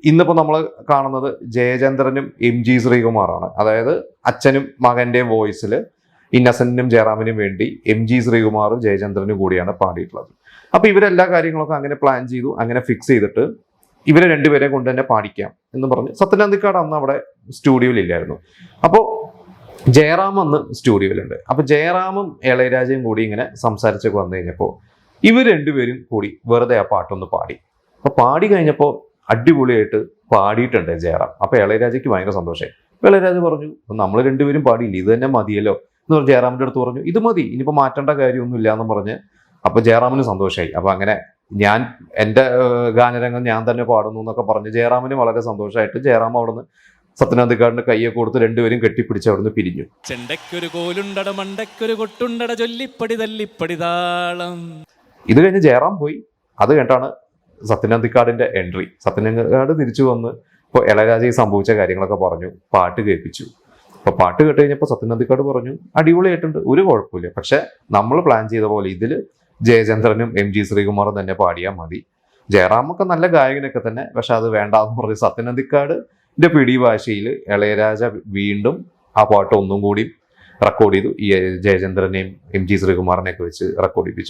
ഇന്നിപ്പോൾ നമ്മൾ കാണുന്നത് ജയചന്ദ്രനും MG ശ്രീകുമാറാണ്. അതായത് അച്ഛനും മകന്റെ വോയിസിൽ ഇന്നസെന്റിനും ജയറാമിനും വേണ്ടി MG ശ്രീകുമാറും ജയചന്ദ്രനും കൂടിയാണ് പാടിയിട്ടുള്ളത്. അപ്പൊ ഇവരെല്ലാ കാര്യങ്ങളൊക്കെ അങ്ങനെ പ്ലാൻ ചെയ്തു, അങ്ങനെ ഫിക്സ് ചെയ്തിട്ട് ഇവരെ രണ്ടുപേരെ കൊണ്ട് തന്നെ പാടിക്കാം എന്ന് പറഞ്ഞ് സത്യനന്ദിക്കാട് അന്ന് അവിടെ സ്റ്റുഡിയോയിൽ ഇല്ലായിരുന്നു. അപ്പോൾ ജയറാം അന്ന് സ്റ്റുഡിയോയിലുണ്ട്. അപ്പൊ ജയറാമും ഇളയരാജയും കൂടി ഇങ്ങനെ സംസാരിച്ചൊക്കെ വന്നു കഴിഞ്ഞപ്പോൾ ഇവർ രണ്ടുപേരും കൂടി വെറുതെ ആ പാട്ടൊന്ന് പാടി. അപ്പൊ പാടി കഴിഞ്ഞപ്പോൾ അടിപൊളിയായിട്ട് പാടിയിട്ടുണ്ട് ജയറാം. അപ്പൊ ഇളയരാജയ്ക്ക് ഭയങ്കര സന്തോഷമായി. ഇളയരാജ പറഞ്ഞു, നമ്മൾ രണ്ടുപേരും പാടിയില്ല, ഇത് തന്നെ മതിയല്ലോ എന്ന് പറഞ്ഞ് ജയറാമിന്റെ അടുത്ത് പറഞ്ഞു, ഇത് മതി, ഇനിയിപ്പോ മാറ്റേണ്ട കാര്യമൊന്നും ഇല്ല എന്ന് പറഞ്ഞ്. അപ്പൊ ജയറാമിന് സന്തോഷമായി. അപ്പൊ അങ്ങനെ ഞാൻ എൻ്റെ ഗാനരംഗം ഞാൻ തന്നെ പാടുന്നു എന്നൊക്കെ പറഞ്ഞ് ജയറാമിന് വളരെ സന്തോഷമായിട്ട് ജയറാം അവിടുന്ന് സത്യനന്ദിക്കാടിന്റെ കയ്യൊക്കെ കൊടുത്ത് രണ്ടുപേരും കെട്ടിപ്പിടിച്ച് അവിടുന്ന് പിരിഞ്ഞു. ചെണ്ടയ്ക്കൊരു കോലുണ്ടട മണ്ടയ്ക്കൊരു കൊട്ടുണ്ടട ചൊല്ലിപ്പടി തല്ലിപ്പടി താളം. ഇത് കഴിഞ്ഞ് ജയറാം പോയി. അത് കേട്ടാണ് സത്യനന്ദിക്കാടിന്റെ എൻട്രി. സത്യനന്ദിക്കാട് തിരിച്ചു വന്ന് ഇപ്പോൾ ഇളയരാജയ്ക്ക് സംഭവിച്ച കാര്യങ്ങളൊക്കെ പറഞ്ഞു, പാട്ട് കേൾപ്പിച്ചു. അപ്പൊ പാട്ട് കേട്ട് കഴിഞ്ഞപ്പോൾ സത്യനന്ദിക്കാട് പറഞ്ഞു, അടിപൊളിയായിട്ടുണ്ട്, ഒരു കുഴപ്പമില്ല, പക്ഷെ നമ്മൾ പ്ലാൻ ചെയ്ത പോലെ ഇതിൽ ജയചന്ദ്രനും MG ശ്രീകുമാറും തന്നെ പാടിയാൽ മതി. ജയറാമൊക്കെ നല്ല ഗായകനൊക്കെ തന്നെ, പക്ഷെ അത് വേണ്ടാന്ന് പറഞ്ഞ് സത്യനന്ദിക്കാടിന്റെ പിടിഭാഷയിൽ ഇളയരാജ വീണ്ടും ആ പാട്ട് ഒന്നും കൂടി റെക്കോർഡ് ചെയ്തു. ഈ ജയചന്ദ്രനെയും MG ശ്രീകുമാറിനെയൊക്കെ വെച്ച് റെക്കോർഡ് ചെയ്യിപ്പിച്ചു.